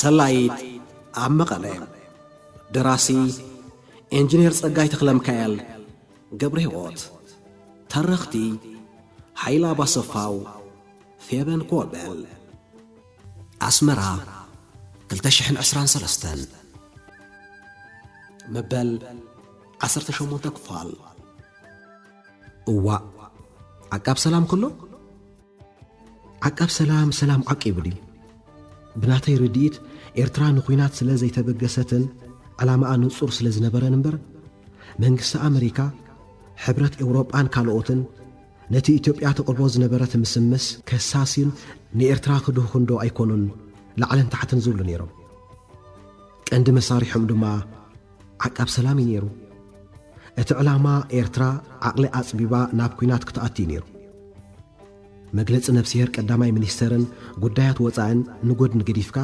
ሰላይት ኣብ መቐለ ደራሲ ኢንጂነር ጸጋይ ተክለ ሚካኤል ገብረ ሕይወት ተረኽቲ ሓይላ ባሰፋው ፌበን ኮበል ኣስመራ 2023 መበል 18 ክፋል እዋ ዓቃብ ሰላም ኩሉ ዓቃብ ሰላም ዓቂብሊ ብናተይ ርዲኢት ኤርትራ ንኹናት ስለ ዘይተበገሰትን ዓላማኣ ንጹር ስለ ዝነበረን እምበር መንግስቲ ኣሜሪካ ሕብረት ኤውሮጳን ካልኦትን ነቲ ኢትዮጵያ ተቕርቦ ዝነበረት ምስምስ ከሳሲን ንኤርትራ ክድኽንዶ ኣይኮኑን ላዕለን ታሕትን ዝብሉ ነይሮም። ቀንዲ መሳሪሖም ድማ ዓቃብ ሰላም እዩ ነይሩ። እቲ ዕላማ ኤርትራ ዓቕሊ ኣጽቢባ ናብ ኩናት ክትኣቲ ነይሩ። መግለፂ ነፍሲሄር ቀዳማይ ሚኒስተርን ጉዳያት ወፃእን ንጎድን ገዲፍካ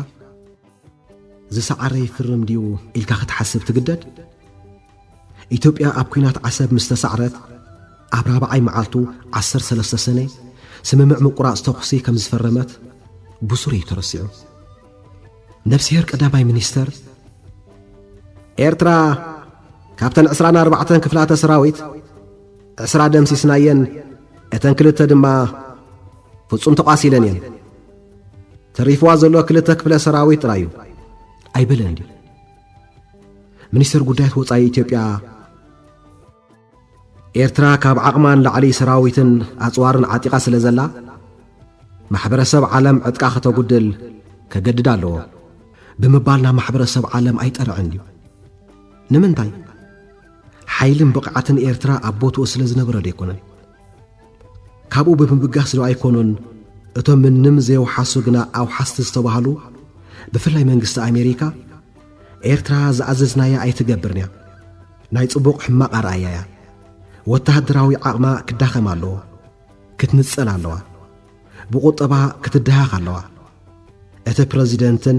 ዝሰዓረ ይፍርም ድዩ ኢልካ ክትሓስብ ትግደድ። ኢትዮጵያ ኣብ ኩናት ዓሰብ ምስ ተሰዕረት ኣብ 4ይ መዓልቱ 13 ሰነ ስምምዕ ምቁራጽ ተኹሲ ከም ዝፈረመት ብሱር እዩ ተረሲዑ። ነፍሲሄር ቀዳማይ ሚኒስተር ኤርትራ ካብተን 24 ክፍላተ ሰራዊት 20 ደምሲስናየን እተን ክልተ ድማ ፍጹም ተቋሲለን እየን ተሪፍዋ ዘሎ 2 ክፍለ ሰራዊት ጥራዩ ኣይበለን ድዩ። ሚኒስተር ጉዳያት ወፃኢ ኢትዮጵያ ኤርትራ ካብ ዓቕማን ላዕሊ ሰራዊትን ኣጽዋርን ዓጢቓ ስለ ዘላ ማሕበረሰብ ዓለም ዕጥቃ ከተጉድል ከገድድ ኣለዎ ብምባል ናብ ማሕበረሰብ ዓለም ኣይጠርዕን ድዩ። ንምንታይ ሓይልን ብቕዓትን ኤርትራ ኣብ ቦትኡ ስለ ዝነበረ ዶ ኣይኮነን? ካብኡ ብምብጋስ ዶ ኣይኮኑን እቶም ምንም ዘይውሓሱ ግና ኣውሓስቲ ዝተባሃሉ ብፍላይ መንግስቲ ኣሜሪካ ኤርትራ ዝኣዘዝናያ ኣይትገብርን እያ፣ ናይ ጽቡቕ ሕማቕ ኣርኣያ እያ፣ ወታደራዊ ዓቕማ ክዳኸም ኣለዎ፣ ክትንጸል ኣለዋ፣ ብቁጠባ ክትድሃኽ ኣለዋ፣ እቲ ፕረዚደንትን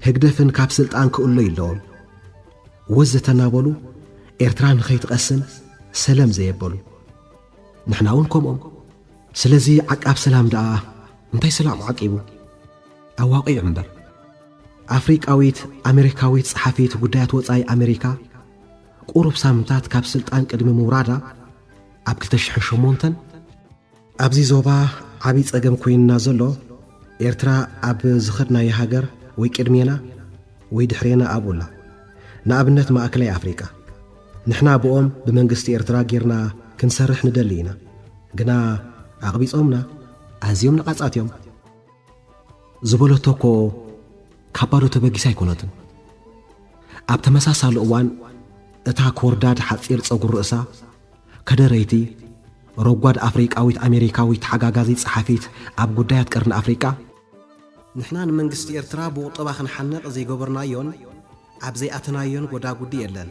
ህግደፍን ካብ ስልጣን ክእሎ ይለዎም ወዘተ እናበሉ ኤርትራ ንኸይትቐስን ሰላም ዘየበሉ ንሕና እውን ከምኦም። ስለዚ ዓቃብ ሰላም ደኣ እንታይ ሰላም ዓቂቡ ኣዋቂዑ እምበር ኣፍሪቃዊት ኣሜሪካዊት ጸሓፊት ጉዳያት ወፃኢ ኣሜሪካ ቁሩብ ሳምንታት ካብ ስልጣን ቅድሚ ምውራዳ ኣብ 2008 ኣብዚ ዞባ ዓብዪ ጸገም ኮይንና ዘሎ ኤርትራ ኣብ ዝኸድናዮ ሃገር ወይ ቅድሜና ወይ ድሕሬና ኣብኡላ ንኣብነት ማእከላይ ኣፍሪቃ ንሕና ብኦም ብመንግስቲ ኤርትራ ጌርና ክንሰርሕ ንደሊ ኢና። ግና ኣቕቢጾምና ኣዝዮም ንቓጻት እዮም ዝበለቶ እኮ ካባዶ ተበጊሳ ኣይኮነትን። ኣብ ተመሳሳሊ እዋን እታ ኮርዳድ ሓፂር ጸጉር ርእሳ ከደረይቲ ረጓድ ኣፍሪቃዊት ኣሜሪካዊት ሓጋጋዚት ጸሓፊት ኣብ ጉዳያት ቀርኒ ኣፍሪቃ ንሕና ንመንግስቲ ኤርትራ ብቁጠባ ክንሓነቕ ዘይገበርናዮን ኣብ ዘይኣተናዮን ጐዳጉዲ የለን፣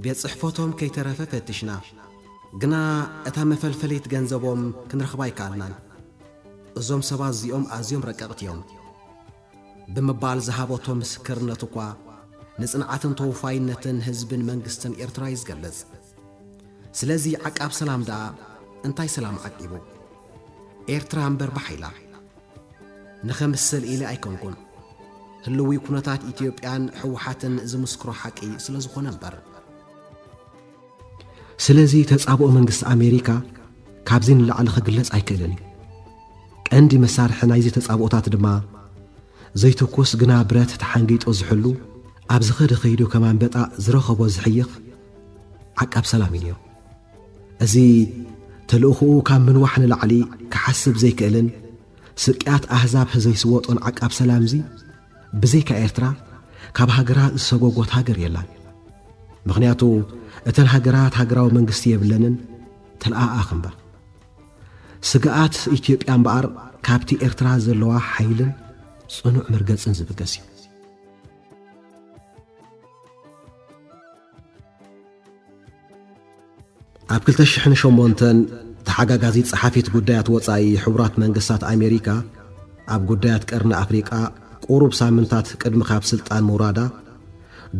ቤት ጽሕፈቶም ከይተረፈ ፈትሽና፣ ግና እታ መፈልፈሊት ገንዘቦም ክንረኽባ ይከኣልናን፣ እዞም ሰባት እዚኦም ኣዝዮም ረቀቕት እዮም ብምባል ዝሃበቶ ምስክርነት እኳ ንጽንዓትን ተወፋይነትን ህዝብን መንግስትን ኤርትራ ይዝገለጽ። ስለዚ ዓቃብ ሰላም ደኣ እንታይ ሰላም ዓቂቡ ኤርትራ እምበር ባሓይላ ንኸምስል ኢለ ኣይኮንኩን ህልዊ ኩነታት ኢትዮጵያን ሕወሓትን ዝምስክሮ ሓቂ ስለ ዝኾነ እምበር። ስለዚ ተጻብኦ መንግስቲ ኣሜሪካ ካብዚ ንላዕሊ ክግለጽ ኣይክእልን እዩ። ቀንዲ መሳርሒ ናይዚ ተጻብኦታት ድማ ዘይትኩስ ግና ብረት ተሓንጊጦ ዝሕሉ ኣብ ዝኸደ ኸይዱ ከማንበጣ ዝረኸቦ ዝሕይኽ ዓቃብ ሰላም እዩ ነይሩ። እዚ ተልእኽኡ ካብ ምንዋሕ ንላዕሊ ክሓስብ ዘይክእልን ስቅያት ኣሕዛብ ዘይስወጦን ዓቃብ ሰላም እዙ ብዘይካ ኤርትራ ካብ ሃገራት ዝሰጎጎት ሃገር የላን። ምኽንያቱ እተን ሃገራት ሃገራዊ መንግስቲ የብለንን ተለኣኣኽ እምበር ስግኣት ኢትዮጵያ እምበኣር ካብቲ ኤርትራ ዘለዋ ሓይልን ጽኑዕ መርገጽን ዝብገስ እዩ። ኣብ 2008 ተሓጋጋዚት ጸሓፊት ጉዳያት ወፃኢ ሕቡራት መንግስታት ኣሜሪካ ኣብ ጉዳያት ቀርኒ ኣፍሪቃ ቁሩብ ሳምንታት ቅድሚ ካብ ስልጣን ምውራዳ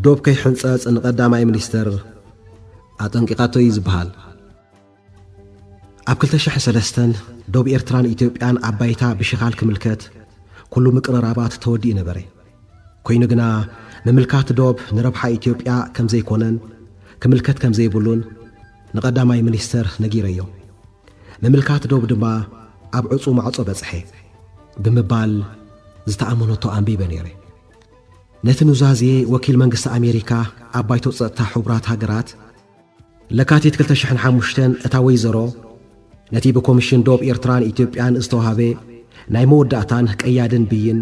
ዶብ ከይሕንጸጽ ንቐዳማይ ሚኒስተር ኣጠንቂቓቶ እዩ ዝበሃል። ኣብ 2003 ዶብ ኤርትራን ኢትዮጵያን ኣብ ባይታ ብሽኻል ክምልከት ኩሉ ምቅርራባት ተወዲኡ ነበረ። ኮይኑ ግና ምምልካት ዶብ ንረብሓ ኢትዮጵያ ከም ዘይኮነን ክምልከት ከም ዘይብሉን ንቐዳማይ ሚኒስተር ነጊረዮ ምምልካት ዶብ ድማ ኣብ ዕፁ ማዕጾ በጽሐ ብምባል ዝተኣመነቶ ኣንቢበ ነይረ ነቲ ኑዛዜ ወኪል መንግስቲ ኣሜሪካ ኣብ ባይቶ ጸጥታ ሕቡራት ሃገራት ለካቲት 2005 እታ ወይዘሮ ነቲ ብኮሚሽን ዶብ ኤርትራን ኢትዮጵያን ዝተዋሃበ ናይ መወዳእታን ቀያድን ብይን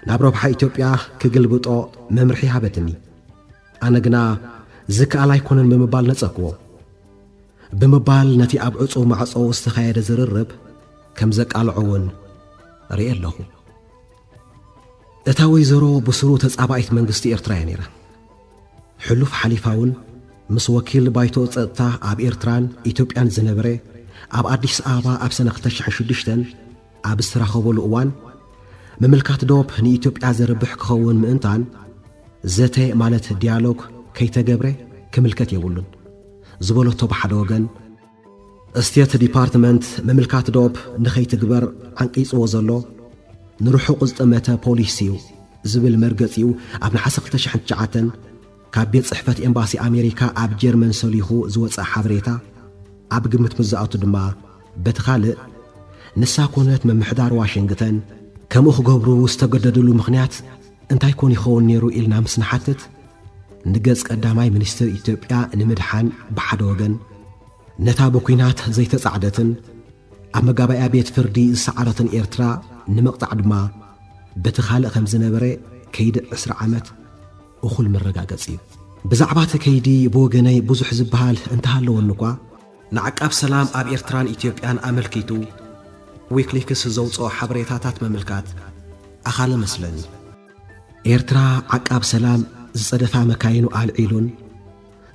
ናብ ረብሓ ኢትዮጵያ ክግልብጦ መምርሒ ሃበትኒ ኣነ ግና ዝከኣል ኣይኮነን ብምባል ነጸክዎ ብምባል ነቲ ኣብ ዕፁ ማዕጾ ዝተኻየደ ዝርርብ ከም ዘቃልዖውን ርኢ ኣለኹ እታ ወይዘሮ ብስሩ ተጻባኢት መንግስቲ ኤርትራ እያ ነይራ ሕሉፍ ሓሊፋውን ምስ ወኪል ባይቶ ጸጥታ ኣብ ኤርትራን ኢትዮጵያን ዝነበረ ኣብ ኣዲስ ኣበባ ኣብ ሰነ 2006 ኣብ ዝተራኸበሉ እዋን ምምልካት ዶብ ንኢትዮጵያ ዘርብሕ ክኸውን ምእንታን ዘተ ማለት ዲያሎግ ከይተገብረ ክምልከት የብሉን ዝበለቶ ብሓደ ወገን ስቴት ዲፓርትመንት ምምልካት ዶብ ንኸይትግበር ዓንቂጽዎ ዘሎ ንርሑቕ ዝጠመተ ፖሊሲ እዩ ዝብል መርገጺኡ ኣብ ናሓሰ 2009 ካብ ቤት ጽሕፈት ኤምባሲ ኣሜሪካ ኣብ ጀርመን ሰሊኹ ዝወፅእ ሓበሬታ ኣብ ግምት ምዝኣቱ ድማ በቲ ካልእ ንሳ ኮነት ምምሕዳር ዋሽንግተን ከምኡ ክገብሩ ዝተገደድሉ ምኽንያት እንታይ ኮን ይኸውን ነይሩ ኢልና ምስ ንሓትት ንገጽ ቀዳማይ ሚኒስትር ኢትዮጵያ ንምድሓን ብሓደ ወገን ነታ ብኲናት ዘይተጻዕደትን ኣብ መጋባእያ ቤት ፍርዲ ዝሰዓረትን ኤርትራ ንምቕጣዕ ድማ በቲ ካልእ ከም ዝነበረ ከይዲ 20 ዓመት እኹል መረጋገጽ እዩ ብዛዕባ እቲ ከይዲ ብወገነይ ብዙሕ ዝበሃል እንተሃለወኒ እኳ ንዓቃብ ሰላም ኣብ ኤርትራን ኢትዮጵያን ኣመልኪቱ ዊክሊክስ ዘውፅኦ ሓበሬታታት መምልካት ኣኻለ መስለኒ ኤርትራ ዓቃብ ሰላም ዝጸደፋ መካይኑ ኣልዒሉን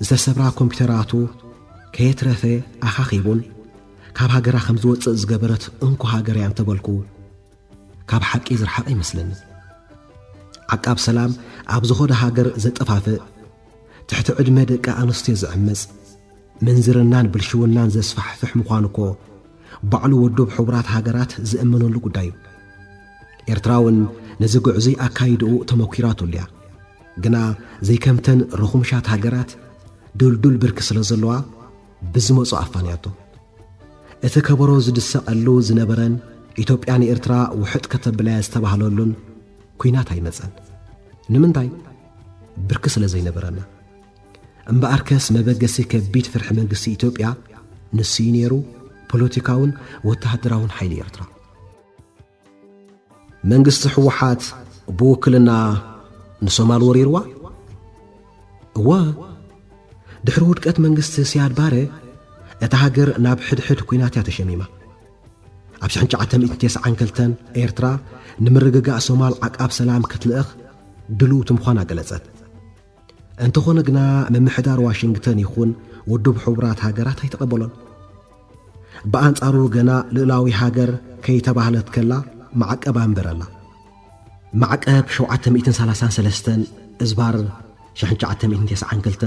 ዝተሰብራ ኮምፒውተራቱ ከየትረፈ ኣኻኺቡን ካብ ሃገራ ከም ዝወፅእ ዝገበረት እንኳ ሃገር እያ እንተበልኩ ካብ ሓቂ ዝረሓቐ ይመስለኒ ዓቃብ ሰላም ኣብ ዝኾነ ሃገር ዘጠፋፍእ ትሕቲ ዕድመ ደቂ ኣንስትዮ ዝዕምፅ ምንዝርናን ብልሽውናን ዘስፋሕፍሕ ምዃኑ እኮ ባዕሉ ውዱብ ሕቡራት ሃገራት ዝእምነሉ ጉዳይ እዩ ኤርትራውን ነዚ ጉዕዙይ ኣካይድኡ ተመኲራቱሉ እያ ግና ዘይከምተን ርኹምሻት ሃገራት ዱልዱል ብርኪ ስለ ዘለዋ ብዝመፁ ኣፋንያቶ እቲ ከበሮ ዝድሰቐሉ ዝነበረን ኢትዮጵያ ንኤርትራ ውሕጥ ከተብላያ ዝተባህለሉን ኩናት ኣይመፀን ንምንታይ ብርኪ ስለ ዘይነበረና እምበኣርከስ መበገሲ ከቢድ ፍርሒ መንግስቲ ኢትዮጵያ ንሱ ነይሩ ፖለቲካውን ወተሃደራውን ሓይሊ ኤርትራ መንግስቲ ሕወሓት ብውክልና ንሶማል ወሪርዋ እወ ድሕሪ ውድቀት መንግስቲ ሲያድ ባረ እታ ሃገር ናብ ሕድሕድ ኩናት እያ ተሸሚማ ኣብ 1992 ኤርትራ ንምርግጋእ ሶማል ዓቃብ ሰላም ክትልእኽ ድልውቲ ምዃና ገለጸት እንተኾነ ግና ምምሕዳር ዋሽንግተን ይኹን ውዱብ ሕቡራት ሃገራት ኣይተቐበሎን በኣንጻሩ ገና ልዕላዊ ሃገር ከይተባህለት ከላ ማዕቀብ ኣንበረላ ማዕቀብ 733 እዝባር 1992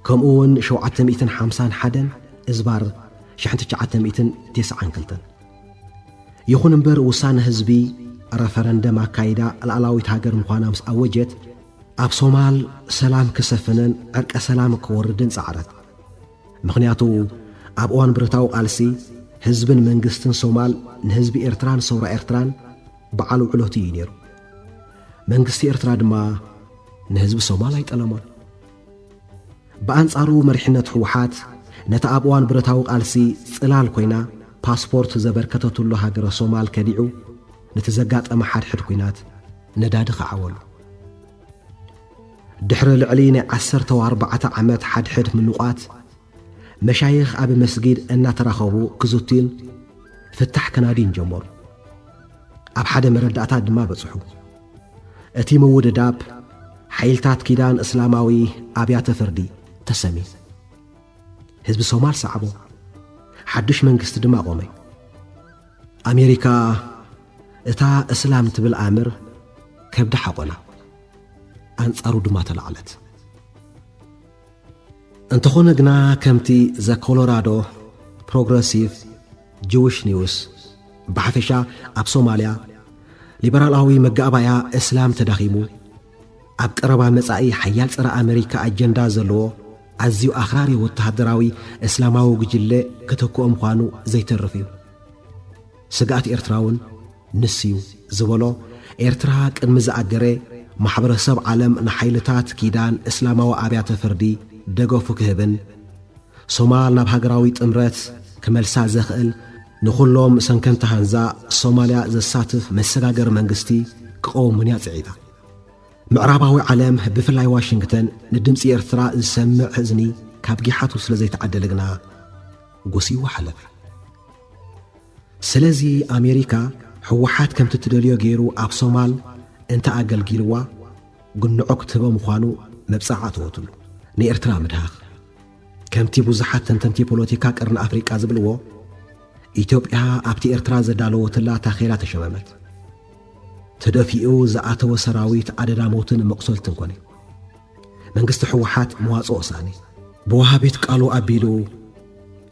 ከምኡውን 751 እዝባር 1992 ይኹን እምበር ውሳነ ህዝቢ ረፈረንደም ኣካይዳ ልዕላዊት ሃገር ምዃና ምስ ኣወጀት ኣብ ሶማል ሰላም ክሰፍንን ዕርቀ ሰላም ክወርድን ጻዕረት ምኽንያቱ ኣብ እዋን ብረታዊ ቃልሲ ህዝብን መንግስትን ሶማል ንህዝቢ ኤርትራን ሰውራ ኤርትራን በዓል ውዕሎቱ እዩ ነይሩ መንግስቲ ኤርትራ ድማ ንህዝቢ ሶማል ኣይጠለሞን በኣንጻሩ መሪሕነት ሕወሓት ነታ ኣብ እዋን ብረታዊ ቃልሲ ጽላል ኮይና ፓስፖርት ዘበርከተትሉ ሃገረ ሶማል ከዲዑ ነቲ ዘጋጠመ ሓድሕድ ኩናት ነዳዲ ኸዓወሉ ድሕሪ ልዕሊ ናይ 14 ዓመት ሓድሕድ ምንቋት መሻይኽ ኣብ መስጊድ እናተራኸቡ ክዝቱን ፍታሕ ከናዲን ጀመሩ ኣብ ሓደ መረዳእታ ድማ በጽሑ እቲ ምውድዳብ ሓይልታት ኪዳን እስላማዊ ኣብያተ ፍርዲ ተሰሚ ህዝቢ ሶማል ሰዓቦ ሓድሽ መንግስቲ ድማ ቆመ ኣሜሪካ እታ እስላም ትብል ኣምር ከብዳ ሓቆና ኣንጻሩ ድማ ተላዕለት እንተኾነ ግና ከምቲ ዘ ኮሎራዶ ፕሮግረሲቭ ጅዊሽ ኒውስ ብሓፈሻ ኣብ ሶማልያ ሊበራላዊ መጋባያ እስላም ተዳኺሙ ኣብ ቀረባ መጻኢ ሓያል ፀረ ኣሜሪካ ኣጀንዳ ዘለዎ ኣዝዩ ኣኽራሪ ወተሃደራዊ እስላማዊ ጉጅለ ከተክኦ ምዃኑ ዘይተርፍ እዩ። ስጋኣት ኤርትራውን ንስዩ ዝበሎ ኤርትራ ቅድሚ ዝኣገረ ማሕበረሰብ ዓለም ንሓይልታት ኪዳን እስላማዊ ኣብያተ ፍርዲ ደገፉ ክህብን ሶማል ናብ ሃገራዊ ጥምረት ክመልሳ ዘኽእል ንኹሎም ሰንከንታ ሃንዛ ሶማልያ ዘሳትፍ መሰጋገር መንግስቲ ክቐውምን እያ ጽዒታ። ምዕራባዊ ዓለም ብፍላይ ዋሽንግተን ንድምፂ ኤርትራ ዝሰምዕ ህዝኒ ካብ ጊሓቱ ስለ ዘይተዓደለ ግና ጎሲዋ ሓለፈ። ስለዚ ኣሜሪካ ሕወሓት ከምቲ ትደልዮ ገይሩ ኣብ ሶማል እንተ ኣገልጊልዋ ግንዖ ክትህቦ ምዃኑ መብጻዕ ኣተወትሉ። ንኤርትራ ምድሃኽ ከምቲ ብዙሓት ተንተንቲ ፖለቲካ ቀርኒ ኣፍሪቃ ዝብልዎ ኢትዮጵያ ኣብቲ ኤርትራ ዘዳለወትላ ታኼላ ተሸመመት። ተደፊኡ ዝኣተወ ሰራዊት ኣደዳሞትን መቕሰልትን ኮነ። መንግስቲ ሕወሓት መዋጽኦ ሳኒ ብወሃቤት ቃሉ ኣቢሉ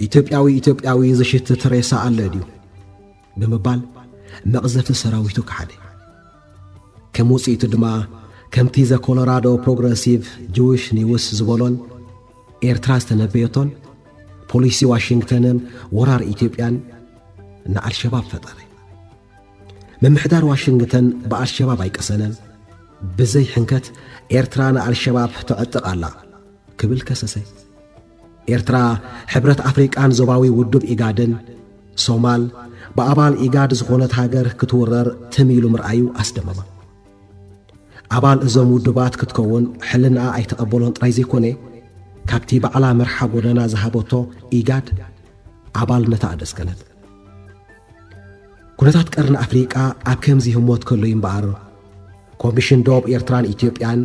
ኢትዮጵያዊ ዝሽትት ሬሳ ኣለ ድዩ ብምባል መቕዘፍቲ ሰራዊቱ ክሓደ። ከም ውፅኢቱ ድማ ከምቲ ዘ ኮሎራዶ ፕሮግረሲቭ ጅዊሽ ኒውስ ዝበሎን ኤርትራ ዝተነበየቶን ፖሊሲ ዋሽንግተንን ወራር ኢትዮጵያን ንኣልሸባብ ፈጠረ። ምምሕዳር ዋሽንግተን ብኣልሸባብ ኣይቀሰነን። ብዘይ ሕንከት ኤርትራ ንኣልሸባብ ትዕጥቕ ኣላ ክብል ከሰሰ። ኤርትራ ሕብረት ኣፍሪቃን ዞባዊ ውድብ ኢጋድን ሶማል ብኣባል ኢጋድ ዝኾነት ሃገር ክትውረር ተሚሉ ምርኣዩ ኣስደመማ። ኣባል እዞም ውድባት ክትከውን ሕልናኣ ኣይተቐበሎን ጥራይ ዘይኮነ ካብቲ በዕላ መርሓ ጎደና ዝሃበቶ ኢጋድ ኣባልነታ ኣደስከነት። ኩነታት ቀርኒ ኣፍሪቃ ኣብ ከምዚ ህሞት ከሎ እምበኣር ኮሚሽን ዶብ ኤርትራን ኢትዮጵያን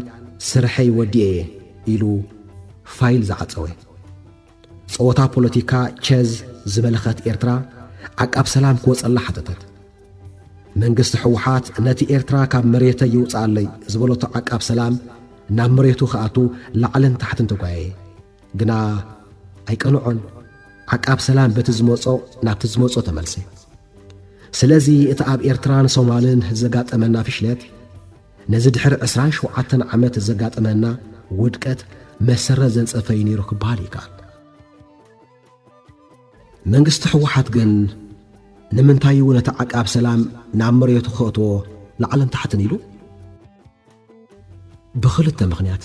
ስርሐይ ወዲኤ ኢሉ ፋይል ዝዓፀወ። ፀወታ ፖለቲካ ቼዝ ዝመለኸት ኤርትራ ዓቃብ ሰላም ክወፀላ ሓተተት። መንግስቲ ሕወሓት ነቲ ኤርትራ ካብ መሬተ ይውፃለይ ዝበለቶ ዓቃብ ሰላም ናብ መሬቱ ከኣቱ ላዕልን ታሕትን ተጓየ። ግና ኣይቀንዖን። ዓቃብ ሰላም በቲ ዝመጾ ናብቲ ዝመጾ ተመልሰ። ስለዚ እቲ ኣብ ኤርትራን ሶማልን ዘጋጠመና ፍሽለት ነዚ ድሕሪ 27 ዓመት ዘጋጠመና ውድቀት መሰረት ዘንጸፈይ ነይሩ ክበሃል ይከኣል። መንግስቲ ሕወሓት ግን ንምንታይ እዩ ነቲ ዓቃብ ሰላም ናብ መሬቱ ከእትዎ ላዕልን ታሕትን ኢሉ? ብኽልተ ምኽንያት።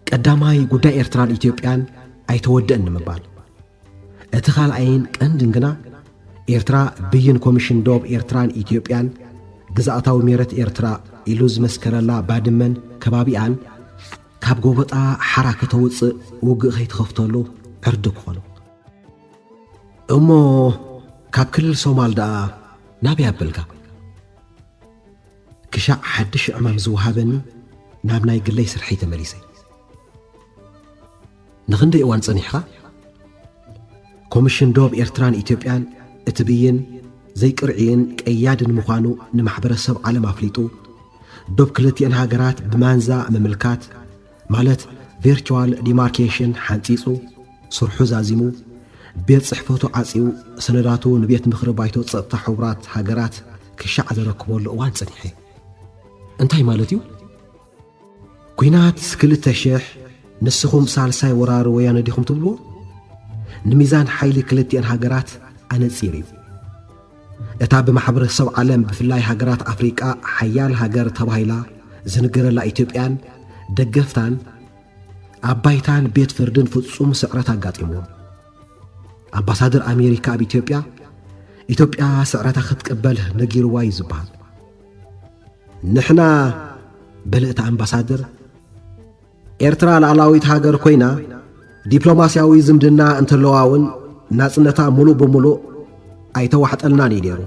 ቀዳማይ ጉዳይ ኤርትራን ኢትዮጵያን ኣይተወደአን ንምባል። እቲ ካልኣይን ቀንድን ግና ኤርትራ ብይን ኮሚሽን ዶብ ኤርትራን ኢትዮጵያን ግዛእታዊ መሬት ኤርትራ ኢሉ ዝመስከረላ ባድመን ከባቢኣን ካብ ጎበጣ ሓራ ከተውፅእ ውግእ ከይትኸፍተሉ ዕርዲ ክኾኑ እሞ ካብ ክልል ሶማል ደኣ ናበይ ኣበልካ ክሻዕ ሓድሽ ዕማም ዝወሃበኒ ናብ ናይ ግለይ ስርሐይ ተመሊሰ። ንኽንደይ እዋን ጸኒሕኻ? ኮሚሽን ዶብ ኤርትራን ኢትዮጵያን እቲ ብይን ዘይቅርዕን ቀያድን ምዃኑ ንማሕበረሰብ ዓለም ኣፍሊጡ ዶብ ክልቲአን ሃገራት ብማንዛ ምምልካት ማለት ቨርቹዋል ዲማርኬሽን ሓንፂፁ ስርሑ ዛዚሙ ቤት ጽሕፈቱ ዓጺኡ ሰነዳቱ ንቤት ምኽሪ ባይቶ ጸጥታ ሕቡራት ሃገራት ክሻዕ ዘረክበሉ እዋን ጸኒሐ። እንታይ ማለት እዩ? ኩናት 2000 ንስኹም ሳልሳይ ወራሪ ወያነ ዲኹም ትብልዎ? ንሚዛን ሓይሊ ክልቲአን ሃገራት ኣነጺር እዩ። እታ ብማሕበረሰብ ዓለም ብፍላይ ሃገራት ኣፍሪቃ ሓያል ሃገር ተባሂላ ዝንገረላ ኢትዮጵያን ደገፍታን ኣባይታን ቤት ፍርድን ፍጹም ስዕረት ኣጋጢምዎም። ኣምባሳደር ኣሜሪካ ኣብ ኢትዮጵያ ስዕረታ ክትቅበል ነጊርዋ እዩ ዝበሃል። ንሕና በልእቲ ኣምባሳደር ኤርትራ ላዕላዊት ሃገር ኮይና ዲፕሎማስያዊ ዝምድና እንተለዋውን ናጽነታ ሙሉእ ብምሉእ ኣይተዋሕጠልናን እዩ ነይሩ።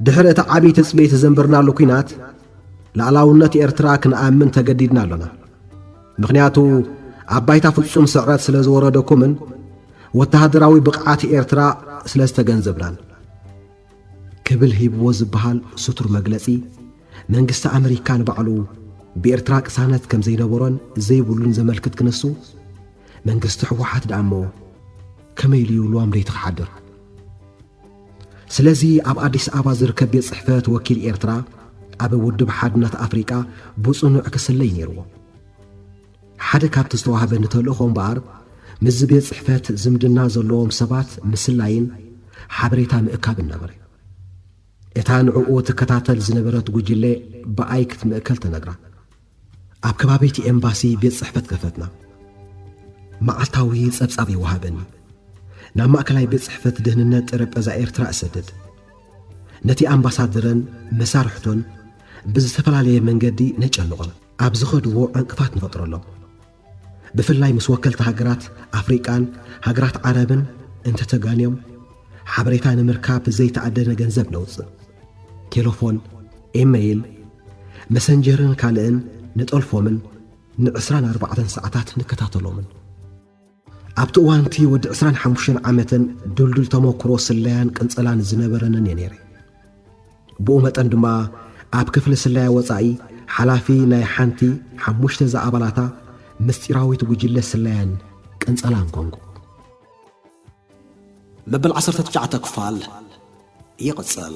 ድሕሪ እቲ ዓብዪ ትጽቢት ዘንብርናሉ ኩናት ላዕላውነት ኤርትራ ክንኣምን ተገዲድና ኣሎና። ምኽንያቱ ኣባይታ ፍጹም ስዕረት ስለ ዝወረደኩምን ወተሃደራዊ ብቕዓት ኤርትራ ስለ ዝተገንዘብናን ክብል ሂብዎ ዝበሃል ስቱር መግለጺ መንግስቲ ኣሜሪካ ንባዕሉ ብኤርትራ ቅሳነት ከም ዘይነበሮን ዘይብሉን ዘመልክት ክነሱ መንግስቲ ሕወሓት ደኣሞ ከመይ ኢሉ ይብልዎም ደይትኽሓድር። ስለዚ ኣብ ኣዲስ ኣበባ ዝርከብ ቤት ጽሕፈት ወኪል ኤርትራ ኣብ ውድብ ሓድነት ኣፍሪቃ ብጽኑዕ ክስለይ ነይርዎ። ሓደ ካብቲ ዝተዋህበ ንተልእኾ እምበኣር ምስ ቤት ጽሕፈት ዝምድና ዘለዎም ሰባት ምስላይን ሓበሬታ ምእካብን ነበረ። እታ ንዕኡ ትከታተል ዝነበረት ጉጅለ ብኣይ ክትምእከል ተነግራ። ኣብ ከባቢቲ ኤምባሲ ቤት ጽሕፈት ከፈትና። መዓልታዊ ጸብጻብ ይወሃበኒ። ናብ ማእከላይ ቤት ጽሕፈት ድህንነት ጠረጴዛ ኤርትራ እሰድድ። ነቲ ኣምባሳደርን መሳርሕቶን ብዝተፈላለየ መንገዲ ነጨንቖም። ኣብ ዝኸድዎ ዕንቅፋት ንፈጥረሎም። ብፍላይ ምስ ወከልቲ ሃገራት ኣፍሪቃን ሃገራት ዓረብን እንተተጋንዮም ሓበሬታ ንምርካብ ዘይተዓደነ ገንዘብ ነውፅእ። ቴሌፎን፣ ኢሜይል፣ መሰንጀርን ካልእን ንጠልፎምን ን24 ሰዓታት ንከታተሎምን። ኣብቲ እዋንቲ ወዲ 25 ዓመትን ድልዱል ተመክሮ ስለያን ቅንጸላን ዝነበረንን እየ ነይረ። ብኡ መጠን ድማ ኣብ ክፍሊ ስለያ ወፃኢ ሓላፊ ናይ ሓንቲ 5 ዝኣባላታ ምስጢራዊት ጉጅለ ስለያን ቅንጸላን ኮንጎ። መበል 19 ክፋል ይቕጽል።